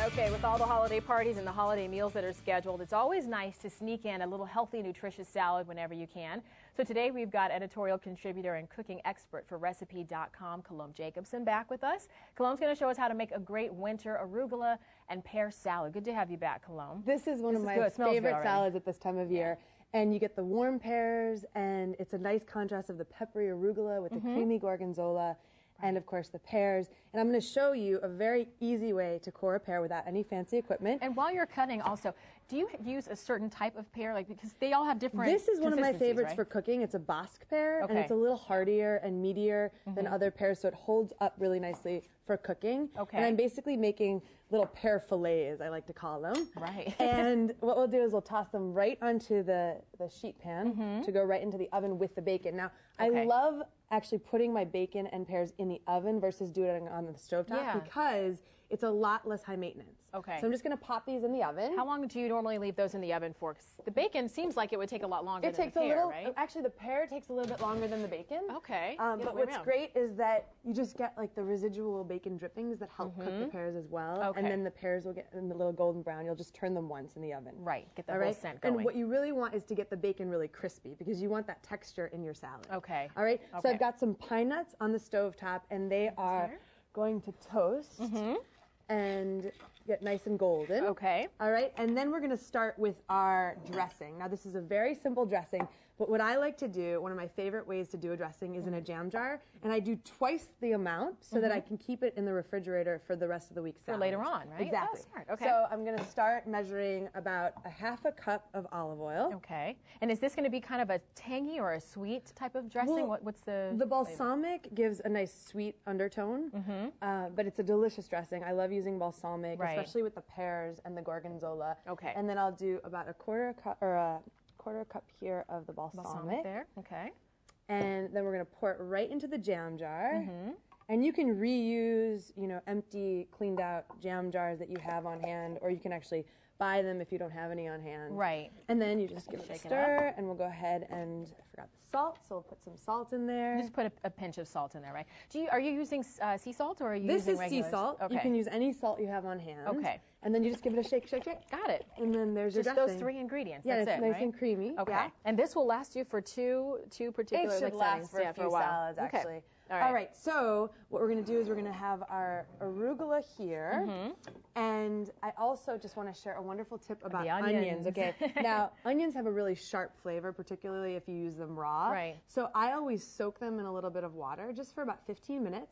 Okay, with all the holiday parties and the holiday meals that are scheduled, it's always nice to sneak in a little healthy, nutritious salad whenever you can. So today we've got editorial contributor and cooking expert for Recipe.com, Colombe Jacobsen, back with us. Colombe's going to show us how to make a great winter arugula and pear salad. Good to have you back, Colombe. This is one of my favorite salads at this time of year. And you get the warm pears, and it's a nice contrast of the peppery arugula with the creamy gorgonzola. And of course the pears. And I'm going to show you a very easy way to core a pear without any fancy equipment. And while you're cutting also, do you use a certain type of pear? Like, because they all have different This is one of my favorites right? for cooking. It's a Basque pear, and it's a little hardier and meatier than other pears, so it holds up really nicely for cooking. And I'm basically making little pear fillets, I like to call them. Right. And what we'll do is we'll toss them right onto the sheet pan to go right into the oven with the bacon. Now, I love actually putting my bacon and pears in the oven versus doing it on the stovetop because it's a lot less high maintenance. So I'm just going to pop these in the oven. How long do you normally leave those in the oven for? 'Cause the bacon seems like it would take a lot longer than the pear, right? Actually, the pear takes a little bit longer than the bacon. But what's around. great is that you just get like the residual bacon drippings that help cook the pears as well. And then the pears will get in the little golden brown. You'll just turn them once in the oven. Right. Get the whole scent going. And what you really want is to get the bacon really crispy because you want that texture in your salad. All right. So So I've got some pine nuts on the stovetop, and they are going to toast and get nice and golden. All right. And then we're going to start with our dressing. Now, this is a very simple dressing, but what I like to do, one of my favorite ways to do a dressing is in a jam jar, and I do twice the amount so that I can keep it in the refrigerator for the rest of the week's salad. For later on, right? Exactly. Oh, smart. So I'm going to start measuring about a half a cup of olive oil. And is this going to be kind of a tangy or a sweet type of dressing? Well, what's the balsamic gives a nice sweet undertone, but it's a delicious dressing. I love using balsamic, especially with the pears and the gorgonzola. And then I'll do about a quarter cup here of the balsamic there. And then we're going to pour it right into the jam jar. And you can reuse, empty, cleaned out jam jars that you have on hand, or you can actually buy them if you don't have any on hand. And then you just give it a stir, and we'll go ahead and, I forgot the salt, so we'll put some salt in there. Just put a pinch of salt in there, right? Are you using sea salt, or are you using regular? This is sea salt. You can use any salt you have on hand. And then you just give it a shake, shake, shake. Got it. And then there's just your dressing. Those 3 ingredients. Yeah, That's it's it, nice and creamy. And this will last you for two particular It should last for a few salads, actually. All right, so what we're going to do is we're going to have our arugula here, and I also just want to share a wonderful tip about onions. Now, onions have a really sharp flavor, particularly if you use them raw. So I always soak them in a little bit of water, just for about 15 minutes,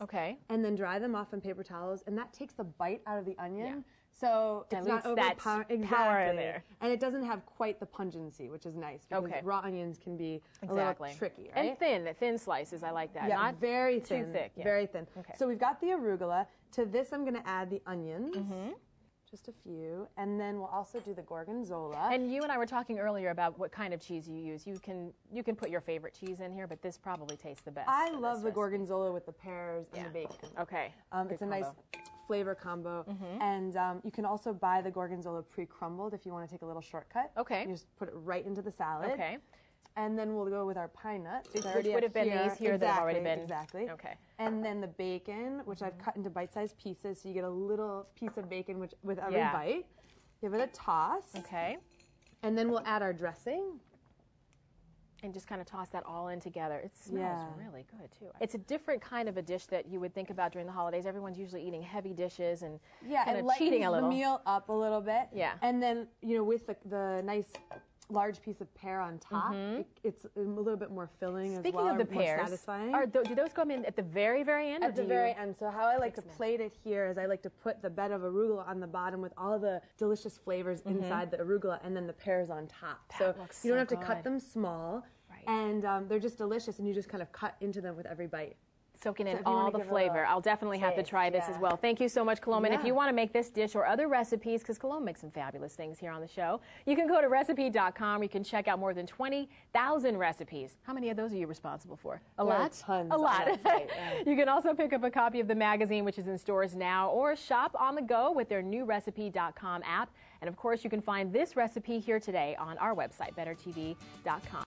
and then dry them off on paper towels, and that takes the bite out of the onion. So it's not overpowering. Power in there. And it doesn't have quite the pungency, which is nice, because raw onions can be a little tricky, right? And thin slices, I like that. Yeah, not very thin, too thick. Very thin. So we've got the arugula. To this, I'm going to add the onions. Just a few, and then we'll also do the gorgonzola. And you and I were talking earlier about what kind of cheese you use. You can put your favorite cheese in here, but this probably tastes the best. I love the gorgonzola with the pears and the bacon. It's a nice flavor combo. And you can also buy the gorgonzola pre-crumbled if you want to take a little shortcut. You just put it right into the salad. And then we'll go with our pine nuts. Which would have been these here that have already been. And then the bacon, which I've cut into bite-sized pieces, so you get a little piece of bacon with every bite. Give it a toss. And then we'll add our dressing. And just kind of toss that all in together. It smells really good, too. It's a different kind of a dish that you would think about during the holidays. Everyone's usually eating heavy dishes and kind of cheating a little. The meal up a little bit. And then, with the nice large piece of pear on top, it's a little bit more filling as well. Speaking of the pears, more satisfying. Do those come in at the very, very end? At the very end. So how I like to plate it here is I like to put the bed of arugula on the bottom with all the delicious flavors inside the arugula, and then the pears on top. So you don't have to cut them small, and they're just delicious, and you just kind of cut into them with every bite. Soaking in all the flavor. I'll definitely have to try this as well. Thank you so much, Colombe. And if you want to make this dish or other recipes, because Colombe makes some fabulous things here on the show, you can go to Recipe.com. You can check out more than 20,000 recipes. How many of those are you responsible for? A lot? Tons. A lot. You can also pick up a copy of the magazine, which is in stores now, or shop on the go with their new Recipe.com app. And of course, you can find this recipe here today on our website, bettertv.com.